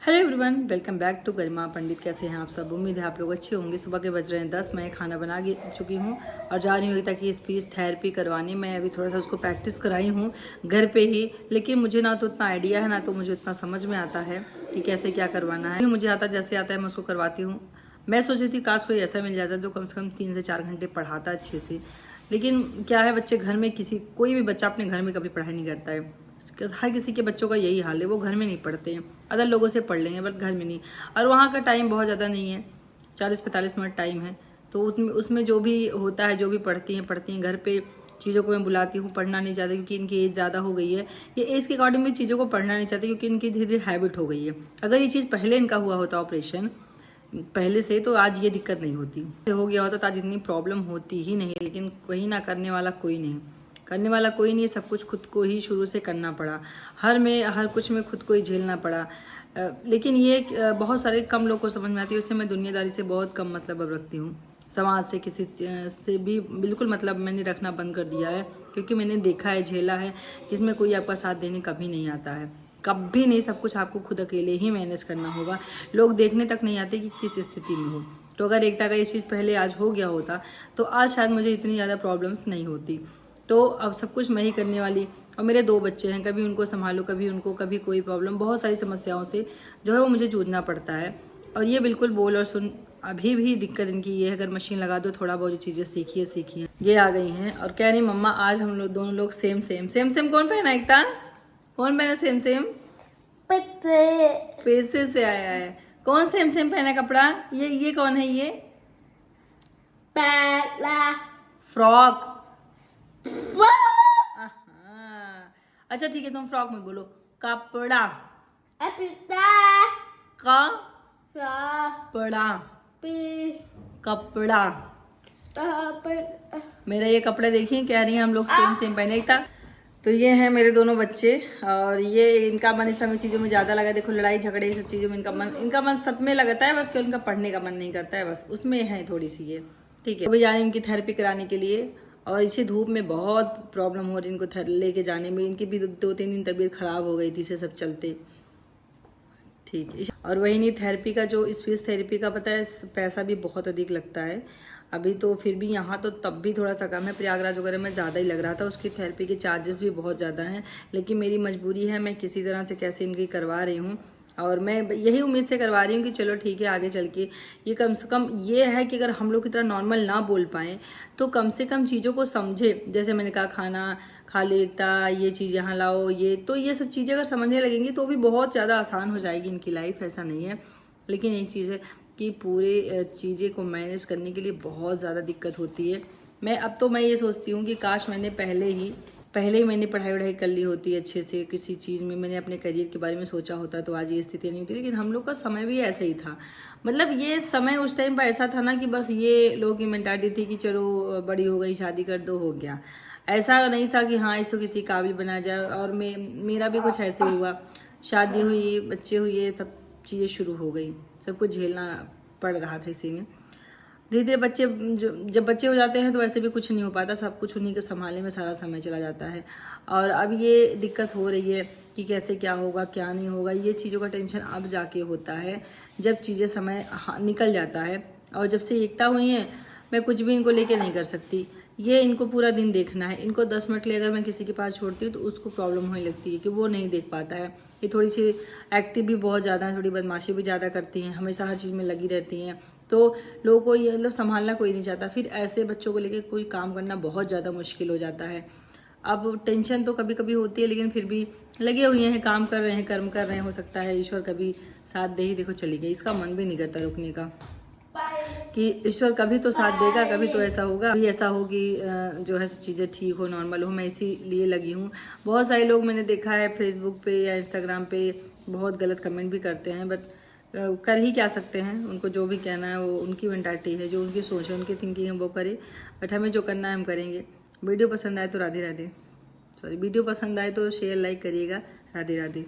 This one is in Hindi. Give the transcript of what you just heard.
Hello everyone, welcome back to Garima Pandit. कैसे हैं आप सब? उम्मीद है आप लोग अच्छे होंगे। सुबह के बज रहे हैं 10। मैं खाना बना चुकी हूँ और जा रही हूँ ताकि स्पीच थेरेपी करवाने। मैं अभी थोड़ा सा उसको प्रैक्टिस कराई हूँ घर पे ही, लेकिन मुझे ना तो उतना आइडिया है ना तो मुझे उतना समझ में आता है कि कैसे क्या करवाना है। मुझे आता जैसे आता है मैं उसको करवाती हूँ। मैं सोच रही थी काश कोई ऐसा मिल जाता जो कम से कम 3 से 4 घंटे पढ़ाता अच्छे से, लेकिन क्या है, बच्चे घर में कोई भी बच्चा अपने घर में कभी पढ़ाई नहीं करता है। हर किसी के बच्चों का यही हाल है, वो घर में नहीं पढ़ते हैं। अदर लोगों से पढ़ लेंगे बट घर में नहीं। और वहाँ का टाइम बहुत ज़्यादा नहीं है, 40-45 मिनट टाइम है। तो उसमें जो भी होता है, जो भी पढ़ती हैं घर पे चीज़ों को मैं बुलाती हूँ। पढ़ना नहीं चाहती क्योंकि इनकी एज ज़्यादा हो गई है। ये एज के अकॉर्डिंग में चीज़ों को पढ़ना नहीं चाहती क्योंकि इनकी धीरे धीरे हैबिट हो गई है। अगर ये चीज़ पहले इनका हुआ होता ऑपरेशन पहले से, तो आज ये दिक्कत नहीं होती। हो गया होता तो आज इतनी प्रॉब्लम होती ही नहीं। लेकिन कोई ना करने वाला कोई नहीं, सब कुछ खुद को ही शुरू से करना पड़ा। हर कुछ में खुद को ही झेलना पड़ा। लेकिन ये बहुत सारे कम लोग को समझ में आती है। उससे मैं दुनियादारी से बहुत कम मतलब अब रखती हूँ। समाज से किसी से भी बिल्कुल मतलब मैंने रखना बंद कर दिया है, क्योंकि मैंने देखा है, झेला है कि इसमें कोई आपका साथ देने कभी नहीं आता है, कभी नहीं। सब कुछ आपको खुद अकेले ही मैनेज करना होगा। लोग देखने तक नहीं आते कि किस स्थिति में हो। तो अगर एकता का ये चीज़ पहले आज हो गया होता तो आज शायद मुझे इतनी ज़्यादा प्रॉब्लम्स नहीं होती। तो अब सब कुछ मैं ही करने वाली। और मेरे 2 बच्चे हैं, कभी उनको संभालो, कभी कोई प्रॉब्लम, बहुत सारी समस्याओं से जो है वो मुझे जूझना पड़ता है। और ये बिल्कुल बोल और सुन, अभी भी दिक्कत इनकी ये है, अगर मशीन लगा दो थोड़ा बहुत जो चीज़ें सीखी है ये आ गई हैं और कह रही मम्मा आज हम लोग दोनों लोग सेम कौन पहना एकता? कौन पहना सेम? पैसे से आया है। कौन सेम पहना कपड़ा? ये कौन है? ये फ्रॉक। अच्छा ठीक है, तुम फ्रॉक में बोलो। कपड़ा कपड़ा। मेरा ये कपड़े देखिए, कह रही हैं हम लोग सेम पहने था। तो ये हैं मेरे दोनों बच्चे और ये इनका मन इस समय चीज़ों में ज़्यादा लगा। देखो लड़ाई झगड़े सब चीज़ों में इनका मन सब में लगता है, बस कि उनका पढ़ने का मन नहीं करता है, बस उसमें है थोड़ी सी ये। ठीक है, अभी जा रही हूँ इनकी थेरेपी कराने के लिए। और इसे धूप में बहुत प्रॉब्लम हो रही इनको लेके जाने में। इनकी भी 2-3 दिन तबीयत खराब हो गई थी इसे सब चलते। ठीक है, और वही नहीं, थेरेपी का जो स्पीच थेरेपी का पता है पैसा भी बहुत अधिक लगता है। अभी तो फिर भी यहाँ तो तब भी थोड़ा सा कम है, प्रयागराज वगैरह में ज़्यादा ही लग रहा था। उसकी थेरेपी के चार्जेस भी बहुत ज़्यादा हैं, लेकिन मेरी मजबूरी है, मैं किसी तरह से कैसे इनकी करवा रही हूँ। और मैं यही उम्मीद से करवा रही हूँ कि चलो ठीक है, आगे चल के ये कम से कम ये है कि अगर हम लोग की तरह नॉर्मल ना बोल पाएँ तो कम से कम चीज़ों को समझे। जैसे मैंने कहा खाना खा लेता, ये चीज़ यहाँ लाओ, ये सब चीज़ें अगर समझने लगेंगी तो भी बहुत ज़्यादा आसान हो जाएगी इनकी लाइफ। ऐसा नहीं है, लेकिन एक चीज़ है कि पूरे चीज़ें को मैनेज करने के लिए बहुत ज़्यादा दिक्कत होती है। मैं ये सोचती हूँ कि काश मैंने पहले ही मैंने पढ़ाई वढ़ाई कर ली होती अच्छे से, किसी चीज़ में मैंने अपने करियर के बारे में सोचा होता तो आज ये स्थिति नहीं होती। लेकिन हम लोग का समय भी ऐसा ही था, मतलब ये समय उस टाइम पर ऐसा था ना कि बस ये लोगों की मेंटालिटी थी कि चलो बड़ी हो गई, शादी कर दो, हो गया। ऐसा नहीं था कि हाँ इसको किसी काबिल बना जाए। और मेरा भी कुछ ऐसे ही हुआ, शादी हुई, बच्चे हुए, सब चीज़ें शुरू हो गई, सब कुछ झेलना पड़ रहा था इसी में। धीरे धीरे बच्चे जब बच्चे हो जाते हैं तो वैसे भी कुछ नहीं हो पाता, सब कुछ उन्हीं को संभालने में सारा समय चला जाता है। और अब ये दिक्कत हो रही है कि कैसे क्या होगा क्या नहीं होगा, ये चीज़ों का टेंशन अब जाके होता है जब चीज़ें समय निकल जाता है। और जब से एकता हुई हैं मैं कुछ भी इनको लेके नहीं कर सकती। ये इनको पूरा दिन देखना है। इनको 10 मिनट लिए अगर मैं किसी के पास छोड़ती हूँ तो उसको प्रॉब्लम होने लगती है कि वो नहीं देख पाता है। ये थोड़ी सी एक्टिव भी बहुत ज़्यादा है, थोड़ी बदमाशी भी ज़्यादा करती हैं, हमेशा हर चीज़ में लगी रहती हैं। तो लोगों को ये मतलब संभालना कोई नहीं चाहता। फिर ऐसे बच्चों को लेकर कोई काम करना बहुत ज़्यादा मुश्किल हो जाता है। अब टेंशन तो कभी कभी होती है, लेकिन फिर भी लगे हुए हैं, काम कर रहे हैं, कर्म कर रहे हैं। हो सकता है ईश्वर कभी साथ दे ही। देखो चली गई, इसका मन भी नहीं करता रुकने का कि ईश्वर कभी तो साथ देगा, कभी तो ऐसा होगा, कभी ऐसा हो कि जो है सब चीज़ें ठीक हो, नॉर्मल हो। मैं इसीलिए लगी हूँ। बहुत सारे लोग मैंने देखा है फेसबुक पे या इंस्टाग्राम पे बहुत गलत कमेंट भी करते हैं, बट कर ही क्या सकते हैं। उनको जो भी कहना है वो उनकी मेंटालिटी है, जो उनकी सोच है, उनकी थिंकिंग है, वो करे। बट हमें जो करना है हम करेंगे। वीडियो पसंद आए तो वीडियो पसंद आए तो शेयर लाइक करिएगा। राधे राधे।